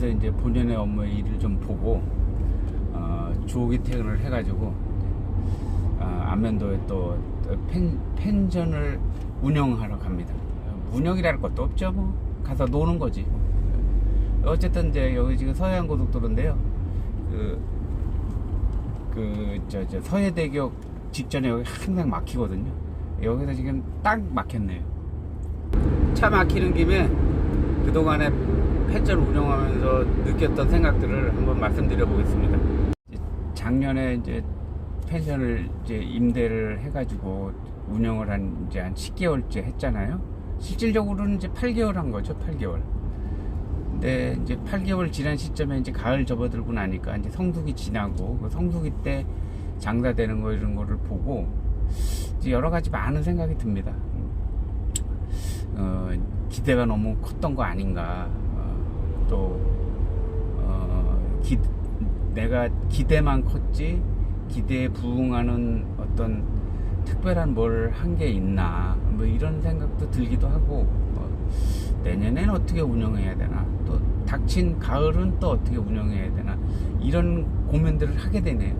집에서 이제 본연의 업무의 일을 좀 보고 조기 퇴근을 해가지고 안면도에 또 펜션을 운영하러 갑니다. 운영이랄 것도 없죠. 뭐 가서 노는 거지. 어쨌든 이제 여기 지금 서해안고속도로인데요. 저 서해대교 직전에 여기 항상 막히거든요. 여기서 지금 딱 막혔네요. 차 막히는 김에 그동안에 펜션을 운영하면서 느꼈던 생각들을 한번 말씀드려 보겠습니다. 작년에 이제 펜션을 이제 임대를 해가지고 운영을 한 10개월째 했잖아요. 실질적으로는 이제 8개월 한 거죠. 8개월. 근데 이제 8개월 지난 시점에 이제 가을 접어들고 나니까 이제 성수기 지나고 그 성수기 때 장사되는 거 이런 거를 보고 이제 여러 가지 많은 생각이 듭니다. 기대가 너무 컸던 거 아닌가. 내가 기대만 컸지 기대에 부응하는 어떤 특별한 뭘 한 게 있나 뭐 이런 생각도 들기도 하고 내년엔 어떻게 운영해야 되나 또 닥친 가을은 또 어떻게 운영해야 되나 이런 고민들을 하게 되네요.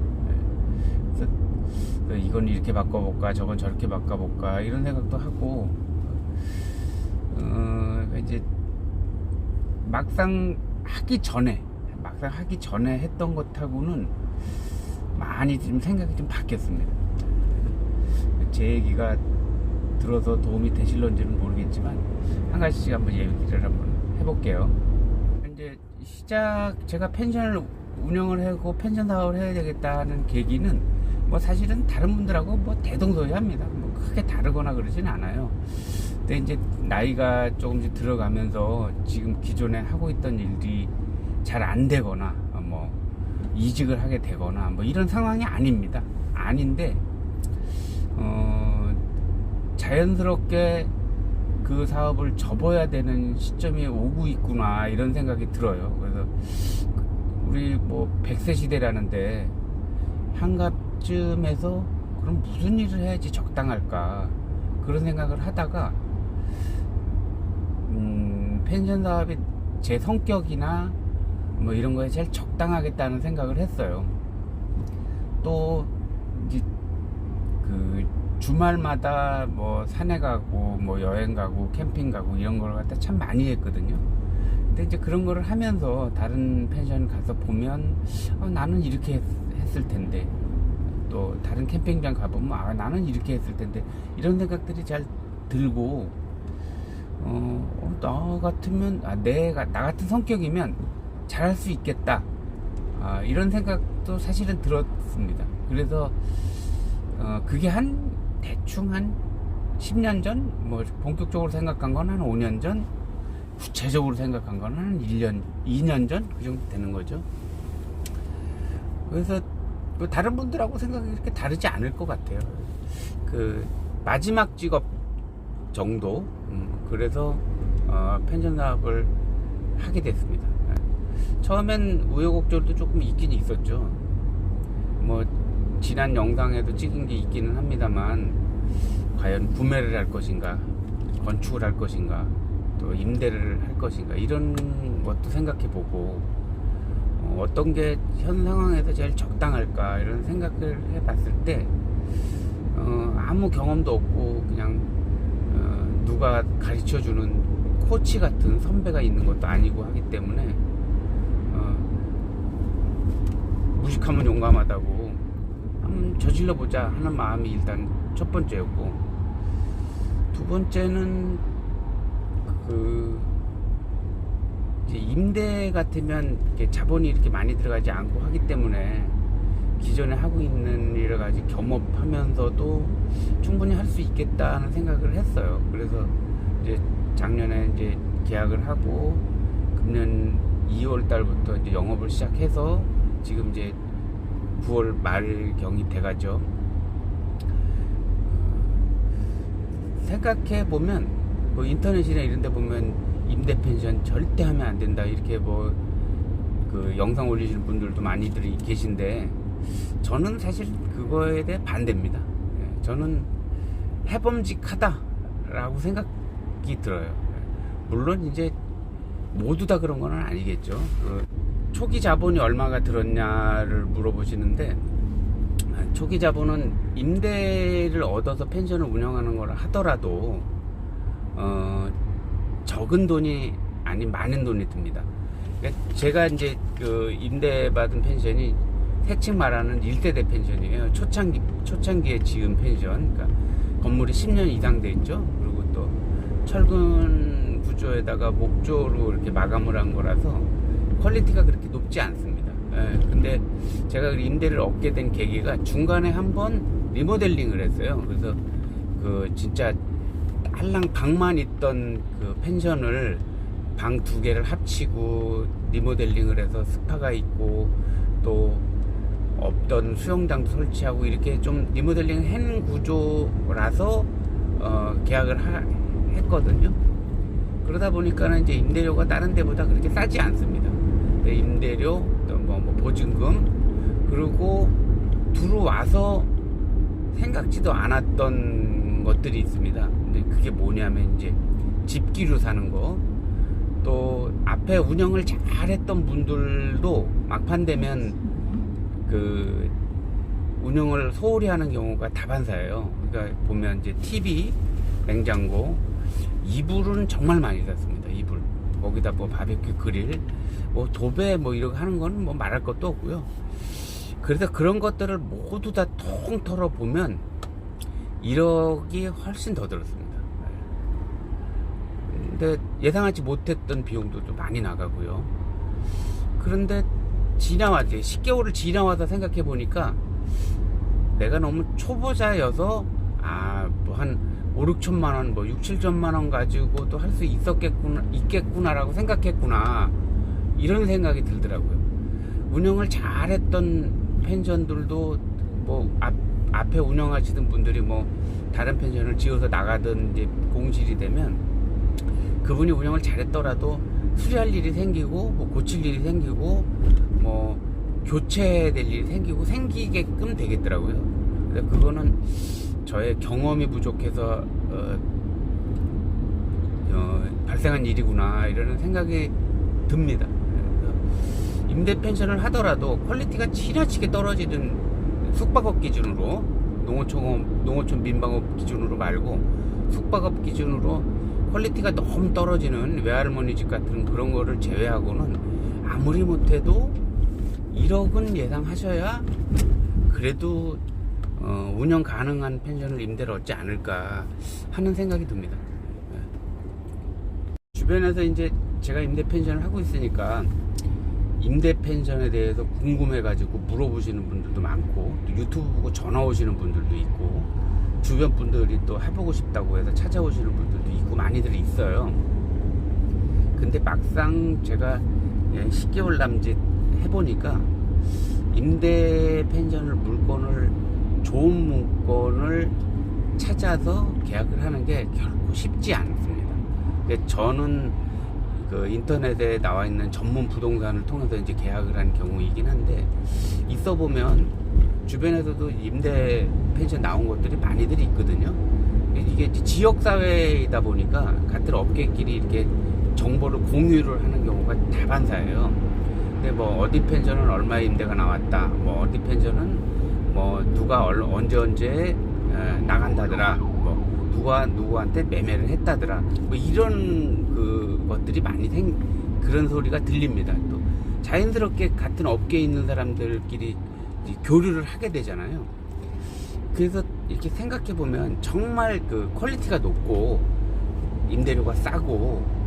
그래서 이건 이렇게 바꿔볼까 저건 저렇게 바꿔볼까 이런 생각도 하고 이제 막상 하기 전에 했던 것하고는 많이 좀 생각이 좀 바뀌었습니다. 제 얘기가 들어서 도움이 되실런지는 모르겠지만 한 가지씩 한번 얘기를 한번 해볼게요. 이제 제가 펜션을 운영을 하고 펜션 사업을 해야 되겠다는 계기는 뭐 사실은 다른 분들하고 뭐 대동소이합니다. 뭐 크게 다르거나 그러진 않아요. 근데 이제 나이가 조금씩 들어가면서 지금 기존에 하고 있던 일이 잘 안 되거나 뭐 이직을 하게 되거나 뭐 이런 상황이 아닙니다. 아닌데 자연스럽게 그 사업을 접어야 되는 시점이 오고 있구나 이런 생각이 들어요. 그래서 우리 뭐 100세 시대라는데 한갑쯤에서 그럼 무슨 일을 해야지 적당할까 그런 생각을 하다가 펜션 사업이 제 성격이나 뭐 이런 거에 제일 적당하겠다는 생각을 했어요. 또 이제 그 주말마다 뭐 산에 가고 뭐 여행 가고 캠핑 가고 이런 걸 갖다 참 많이 했거든요. 근데 이제 그런 거를 하면서 다른 펜션 가서 보면 나는 이렇게 했을 텐데 또 다른 캠핑장 가보면 나는 이렇게 했을 텐데 이런 생각들이 잘 들고 나 같으면 나 같은 성격이면 잘할 수 있겠다 이런 생각도 사실은 들었습니다. 그래서 그게 대충 한 10년 전 뭐 본격적으로 생각한 건 한 5년 전 구체적으로 생각한 건 한 1년 2년 전 그 정도 되는 거죠. 그래서 뭐 다른 분들하고 생각이 그렇게 다르지 않을 것 같아요. 그 마지막 직업 정도 그래서 펜션 사업을 하게 됐습니다. 처음엔 우여곡절도 조금 있긴 있었죠. 뭐 지난 영상에도 찍은 게 있기는 합니다만 과연 구매를 할 것인가 건축을 할 것인가 또 임대를 할 것인가 이런 것도 생각해 보고 어떤 게 현 상황에서 제일 적당할까 이런 생각을 해 봤을 때 아무 경험도 없고 그냥 누가 가르쳐 주는 코치 같은 선배가 있는 것도 아니고 하기 때문에 무식하면 용감하다고 한번 저질러 보자 하는 마음이 일단 첫 번째였고, 두 번째는 이제 임대 같으면 이렇게 자본이 이렇게 많이 들어가지 않고 하기 때문에 기존에 하고 있는 여러 가지 겸업하면서도 충분히 할 수 있겠다는 생각을 했어요. 그래서 이제 작년에 이제 계약을 하고 금년 2월 달부터 이제 영업을 시작해서 지금 이제 9월 말경이 돼가죠. 생각해 보면 뭐 인터넷이나 이런 데 보면 임대 펜션 절대 하면 안 된다 이렇게 뭐 그 영상 올리시는 분들도 많이들 계신데 저는 사실 그거에 대해 반대입니다. 저는 해봄직하다라고 생각이 들어요. 물론 이제 모두 다 그런 건 아니겠죠. 초기 자본이 얼마가 들었냐를 물어보시는데, 초기 자본은 임대를 얻어서 펜션을 운영하는 걸 하더라도 적은 돈이 아닌 많은 돈이 듭니다. 그러니까 제가 이제 그 임대받은 펜션이 세층 말하는 1세대 펜션이에요. 초창기에 지은 펜션. 그러니까 건물이 10년 이상 돼 있죠. 그리고 또 철근 구조에다가 목조로 이렇게 마감을 한 거라서 퀄리티가 그렇게 높지 않습니다. 근데 제가 임대를 얻게 된 계기가 중간에 한번 리모델링을 했어요. 그래서 그 진짜 한랑 방만 있던 그 펜션을 방 2개를 합치고 리모델링을 해서 스파가 있고 또 없던 수영장도 설치하고 이렇게 좀 리모델링 한 구조라서 계약을 했거든요. 그러다 보니까는 이제 임대료가 다른 데보다 그렇게 싸지 않습니다. 근데 임대료, 또 뭐 보증금, 그리고 들어와서 생각지도 않았던 것들이 있습니다. 근데 그게 뭐냐면 이제 집기로 사는 거, 또 앞에 운영을 잘했던 분들도 막판 되면 그 운영을 소홀히 하는 경우가 다반사예요. 그러니까 보면 이제 TV, 냉장고, 이불은 정말 많이 샀습니다. 이불. 거기다 뭐 바베큐 그릴, 뭐 도배 뭐 이런 거 하는 건 뭐 말할 것도 없고요. 그래서 그런 것들을 모두 다 통 털어 보면 1억이 훨씬 더 들었습니다. 근데 예상하지 못했던 비용도 좀 많이 나가고요. 그런데 지나왔지. 10개월을 지나와서 생각해 보니까 내가 너무 초보자여서 뭐 한 5, 6천만 원, 뭐 6, 7천만 원 가지고도 할 수 있겠구나라고 생각했구나. 이런 생각이 들더라고요. 운영을 잘했던 펜션들도 뭐 앞에 운영하시던 분들이 뭐 다른 펜션을 지어서 나가던 이제 공실이 되면 그분이 운영을 잘했더라도 수리할 일이 생기고 뭐 고칠 일이 생기고 뭐 교체될 일이 생기게끔 되겠더라고요. 근데 그거는 저의 경험이 부족해서 발생한 일이구나 이런 생각이 듭니다. 임대 펜션을 하더라도 퀄리티가 지나치게 떨어지는 숙박업 기준으로 농어촌 민방업 기준으로 말고 숙박업 기준으로 퀄리티가 너무 떨어지는 외할머니 집 같은 그런 거를 제외하고는 아무리 못해도 1억은 예상하셔야 그래도 운영 가능한 펜션을 임대를 얻지 않을까 하는 생각이 듭니다. 주변에서 이제 제가 임대 펜션을 하고 있으니까 임대 펜션에 대해서 궁금해가지고 물어보시는 분들도 많고 또 유튜브 보고 전화 오시는 분들도 있고 주변 분들이 또 해보고 싶다고 해서 찾아오시는 분들도 있고 많이들 있어요. 근데 막상 제가 10개월 남짓 해보니까 임대 펜션을 좋은 물건을 찾아서 계약을 하는 게 결코 쉽지 않습니다. 저는 그 인터넷에 나와 있는 전문 부동산을 통해서 이제 계약을 한 경우이긴 한데 있어 보면 주변에서도 임대 펜션 나온 것들이 많이들 있거든요. 이게 지역 사회이다 보니까 같은 업계끼리 이렇게 정보를 공유를 하는 경우가 다반사예요. 근데 뭐 어디 펜션은 얼마 임대가 나왔다, 뭐 어디 펜션은 뭐 누가 언제 나간다더라, 뭐 누가 누구한테 매매를 했다더라, 뭐 이런 그 것들이 많이 그런 소리가 들립니다. 또 자연스럽게 같은 업계에 있는 사람들끼리 교류를 하게 되잖아요. 그래서 이렇게 생각해 보면 정말 그 퀄리티가 높고 임대료가 싸고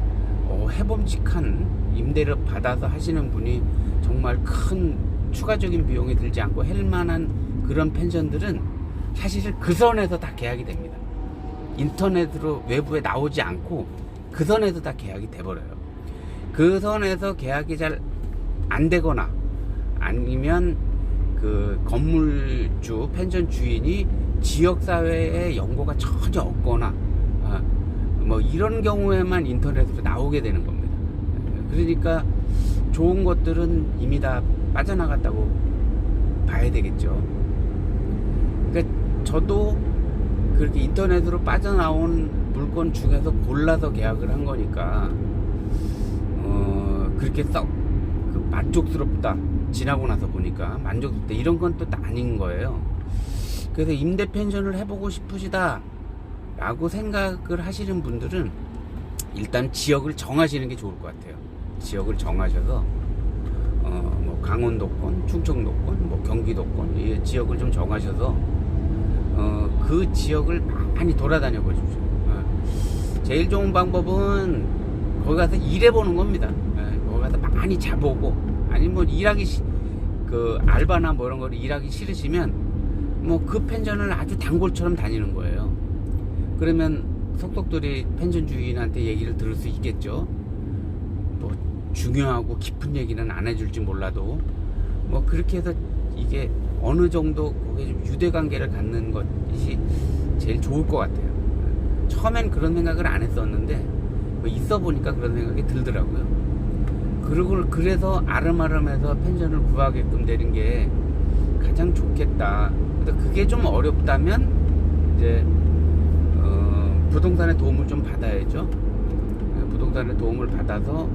해봄직한 임대를 받아서 하시는 분이 정말 큰 추가적인 비용이 들지 않고 할 만한 그런 펜션들은 사실 그 선에서 다 계약이 됩니다. 인터넷으로 외부에 나오지 않고 그 선에서 다 계약이 돼버려요. 그 선에서 계약이 잘 안 되거나 아니면 그 건물주, 펜션 주인이 지역사회에 연고가 전혀 없거나 뭐 이런 경우에만 인터넷으로 나오게 되는 겁니다. 그러니까 좋은 것들은 이미 다 빠져나갔다고 봐야 되겠죠. 그러니까 저도 그렇게 인터넷으로 빠져나온 물건 중에서 골라서 계약을 한 거니까 그렇게 썩그 만족스럽다, 지나고 나서 보니까 만족스럽다, 이런 건 또 아닌 거예요. 그래서 임대 펜션을 해보고 싶으시다 라고 생각을 하시는 분들은 일단 지역을 정하시는 게 좋을 것 같아요. 지역을 정하셔서 뭐 강원도권, 충청도권, 뭐 경기도권, 이 지역을 좀 정하셔서 그 지역을 많이 돌아다녀 보십시오. 제일 좋은 방법은 거기 가서 일해보는 겁니다. 거기 가서 많이 자보고, 아니면 뭐 일하기 그 알바나 뭐 이런 거를 일하기 싫으시면 뭐 그 펜션을 아주 단골처럼 다니는 거예요. 그러면 속속들이 펜션 주인한테 얘기를 들을 수 있겠죠. 뭐 중요하고 깊은 얘기는 안 해줄지 몰라도 뭐 그렇게 해서 이게 어느 정도 거기에 좀 유대관계를 갖는 것이 제일 좋을 것 같아요. 처음엔 그런 생각을 안 했었는데 뭐 있어 보니까 그런 생각이 들더라고요. 그리고 그래서 아름아름해서 펜션을 구하게끔 되는 게 가장 좋겠다. 근데 그게 좀 어렵다면 이제 부동산의 도움을 좀 받아야죠. 부동산의 도움을 받아서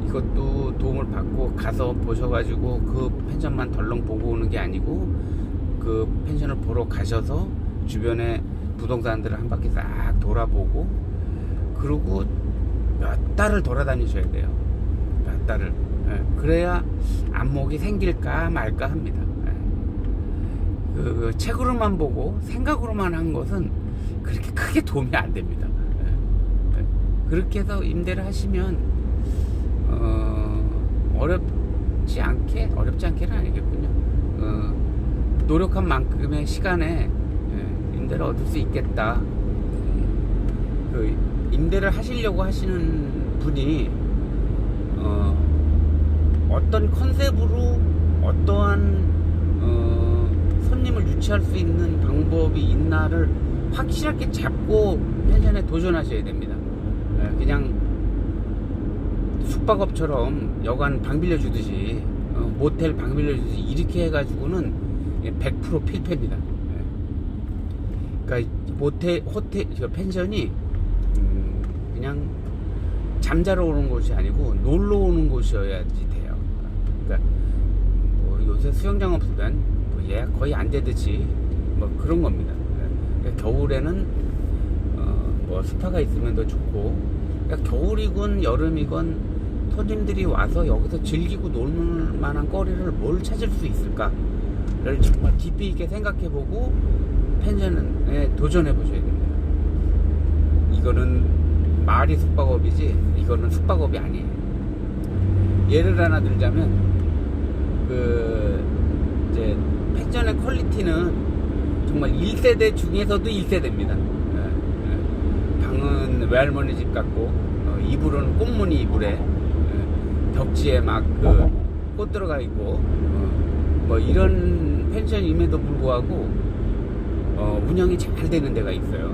이것도 도움을 받고 가서 보셔가지고 그 펜션만 덜렁 보고 오는 게 아니고 그 펜션을 보러 가셔서 주변에 부동산들을 한 바퀴 싹 돌아보고, 그리고 몇 달을 돌아다니셔야 돼요. 몇 달을. 그래야 안목이 생길까 말까 합니다. 그 책으로만 보고 생각으로만 한 것은 그렇게 크게 도움이 안 됩니다. 그렇게 해서 임대를 하시면 어렵지 않게는 아니겠군요. 노력한 만큼의 시간에 임대를 얻을 수 있겠다. 그 임대를 하시려고 하시는 분이 어떤 컨셉으로 어떠한 손님을 유치할 수 있는 방법이 있나를 확실하게 잡고 펜션에 도전하셔야 됩니다. 그냥 숙박업처럼 여관 방 빌려주듯이 모텔 방 빌려주듯이 이렇게 해가지고는 100% 필패입니다. 그러니까 호텔 펜션이 그냥 잠자러 오는 곳이 아니고 놀러 오는 곳이어야지 돼요. 그러니까 뭐 요새 수영장 없으면 뭐 예약 거의 안 되듯이 뭐 그런 겁니다. 그러니까 겨울에는 뭐 스파가 있으면 더 좋고, 그러니까 겨울이건 여름이건 손님들이 와서 여기서 즐기고 놀 만한 거리를 뭘 찾을 수 있을까를 정말 깊이 있게 생각해보고 펜션에 도전해 보셔야 됩니다. 이거는 말이 숙박업이지 이거는 숙박업이 아니에요. 예를 하나 들자면 이제 펜션의 퀄리티는 정말 1세대 중에서도 1세대입니다. 방은 외할머니 집 같고 이불은 꽃무늬 이불에 벽지에 막 꽃 들어가 있고 뭐 이런 펜션임에도 불구하고 운영이 잘 되는 데가 있어요.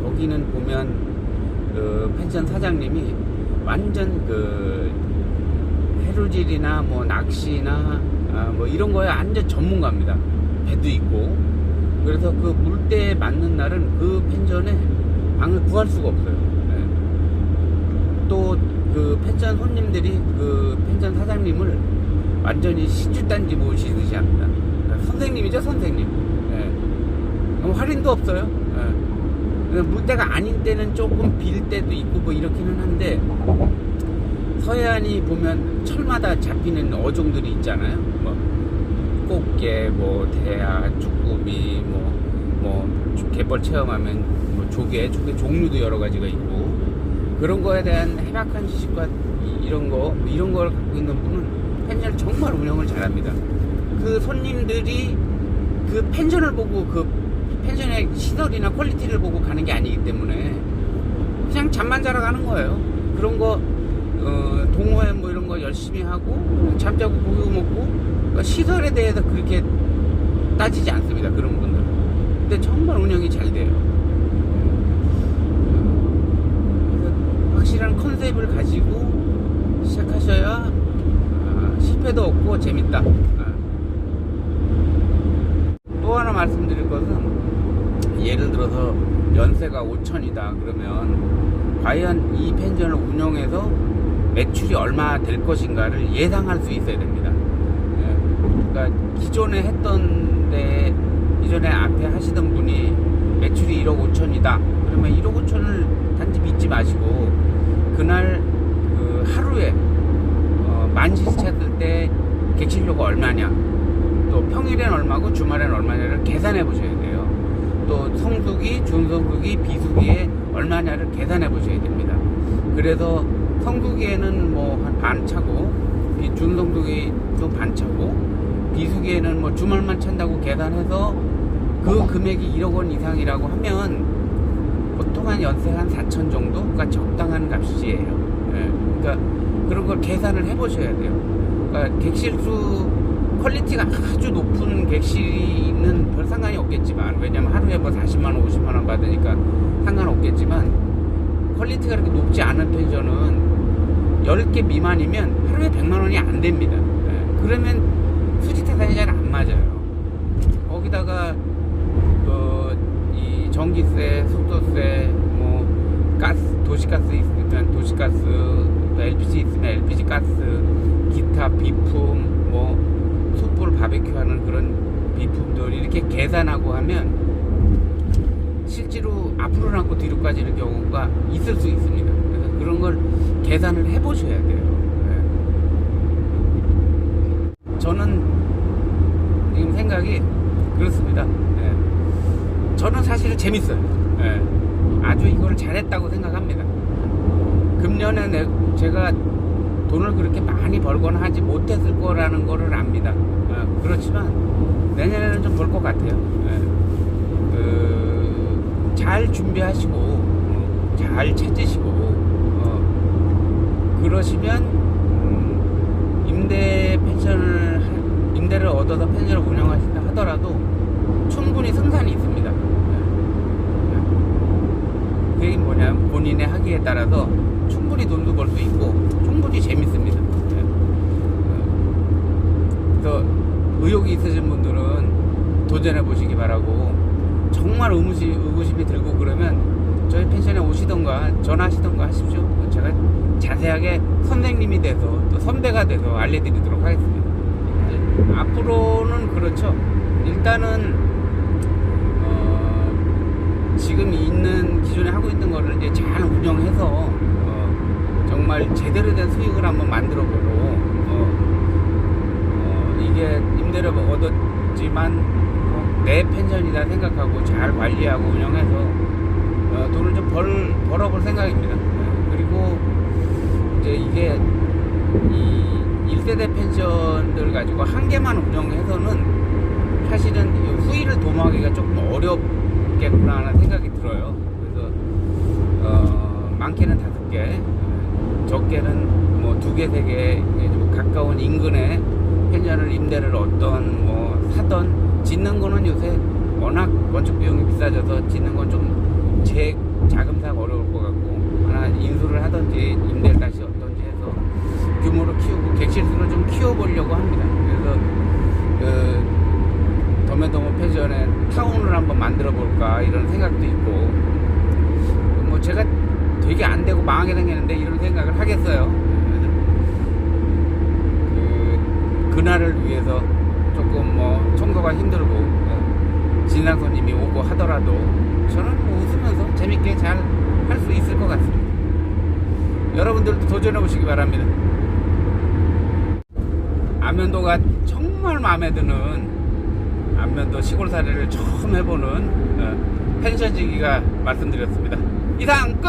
거기는 보면 펜션 사장님이 완전 해루질이나 뭐 낚시나 뭐 이런 거에 완전 전문가입니다. 배도 있고. 그래서 그 물때에 맞는 날은 그 펜션에 방을 구할 수가 없어요. 또 그 펜션 손님들이 그 펜션 사장님을 완전히 신주단지 모시듯이 합니다. 선생님이죠, 선생님. 할인도 없어요. 물때가 아닌 때는 조금 빌 때도 있고 뭐 이렇기는 한데, 서해안이 보면 철마다 잡히는 어종들이 있잖아요. 뭐 꽃게, 뭐 대하, 쭈꾸미, 뭐 갯벌 체험하면 뭐 조개 종류도 여러 가지가 있고, 그런 거에 대한 해박한 지식과 이런 걸 갖고 있는 분은 펜션을 정말 운영을 잘합니다. 그 손님들이 그 펜션을 보고 그 펜션의 시설이나 퀄리티를 보고 가는 게 아니기 때문에 그냥 잠만 자러 가는 거예요. 그런 거 동호회 뭐 이런 거 열심히 하고 잠자고 고기 먹고, 그러니까 시설에 대해서 그렇게 따지지 않습니다. 그런 분들은. 근데 정말 운영이 잘 돼요. 확실한 컨셉을 가지고 시작하셔야 실패도 없고 재밌다. 또 하나 말씀드릴 것은, 예를 들어서 연세가 5천이다 그러면 과연 이 펜션을 운영해서 매출이 얼마 될 것인가를 예상할 수 있어야 됩니다. 그러니까 기존에 앞에 하시던 분이 매출이 1억 5천이다. 그러면 1억 5천을 단지 믿지 마시고 그날 하루에 만시 찼을 때 객실료가 얼마냐, 또 평일엔 얼마고 주말엔 얼마냐를 계산해 보셔야 돼요. 또 성수기, 준성수기, 비수기에 얼마냐를 계산해 보셔야 됩니다. 그래서 성수기에는 뭐 한 반 차고, 준성수기도 반 차고, 비수기에는 뭐 주말만 찬다고 계산해서 그 금액이 1억 원 이상이라고 하면 보통 한 연세 한 4천 정도가 적당한 값이에요. 그러니까 그런 걸 계산을 해 보셔야 돼요. 그러니까 객실수 퀄리티가 아주 높은 객실은 별 상관이 없겠지만, 왜냐면 하루에 뭐 40만원 50만원 받으니까 상관없겠지만, 퀄리티가 그렇게 높지 않은 펜션은 10개 미만이면 하루에 100만원이 안 됩니다. 그러면 수지타산이 잘 안 맞아요. 거기다가 이 전기세, 속도세, 뭐 가스, 도시가스 있으면 도시가스, LPG 있으면 LPG 가스, 기타 비품, 뭐 숯불 바베큐 하는 그런 비품들 이렇게 계산하고 하면 실제로 앞으로 남고 뒤로 까지는 경우가 있을 수 있습니다. 그래서 그런 걸 계산을 해 보셔야 돼요. 저는 지금 생각이 그렇습니다. 저는 사실 재밌어요. 아주 이걸 잘했다고 생각합니다. 금년에 제가 돈을 그렇게 많이 벌거나 하지 못했을 거라는 거를 압니다. 그렇지만 내년에는 좀 벌 것 같아요. 잘 준비하시고 잘 찾으시고 그러시면 임대를 얻어서 펜션을 운영하신다 하더라도 충분히 승산이 있습니다. 그게 뭐냐면 본인의 학위에 따라서 충분히 돈도 벌 수 있고 충분히 재밌습니다. 그래서 의욕이 있으신 분들은 도전해 보시기 바라고, 정말 의구심이 들고 그러면 저희 펜션에 오시던가 전화하시던가 하십시오. 제가 자세하게 선생님이 돼서 또 선배가 돼서 알려드리도록 하겠습니다. 앞으로는 그렇죠. 일단은 지금 기존에 하고 있는 거를 이제 잘 운영해서 정말 제대로 된 수익을 한번 만들어보고, 이게 임대료 얻었지만 내 펜션이다 생각하고 잘 관리하고 운영해서 돈을 좀 벌어볼 생각입니다. 그리고 이제 이게 이 1세대 펜션들 가지고 한 개만 운영해서는 사실은 수익을 도모하기가 조금 어렵겠구나 하는 생각이 들어요. 그래서 많게는 5개, 적게는 뭐 2개, 3개 가까운 인근에 펜션을 임대를 얻던 뭐 사던, 짓는 거는 요새 워낙 건축 비용이 비싸져서 짓는 건 좀 제 자금사가 어려울 것 같고, 하나 인수를 하든지 임대를 다시 얻든지 해서 규모를 키우고 객실수를 좀 키워보려고 합니다. 그래서 더맨더머 펜션에 타운을 한번 만들어 볼까 이런 생각도 있고, 뭐 제가 되게 안 되고 망하게 생겼는데 이런 생각을 하겠어요. 그날을 위해서 조금 뭐 청소가 힘들고 진상 손님이 오고 하더라도 저는 뭐 웃으면서 재밌게 잘 할 수 있을 것 같습니다. 여러분들도 도전해 보시기 바랍니다. 안면도가 정말 마음에 드는, 안면도 시골살이를 처음 해보는 펜션지기가 말씀드렸습니다. 이상 끝!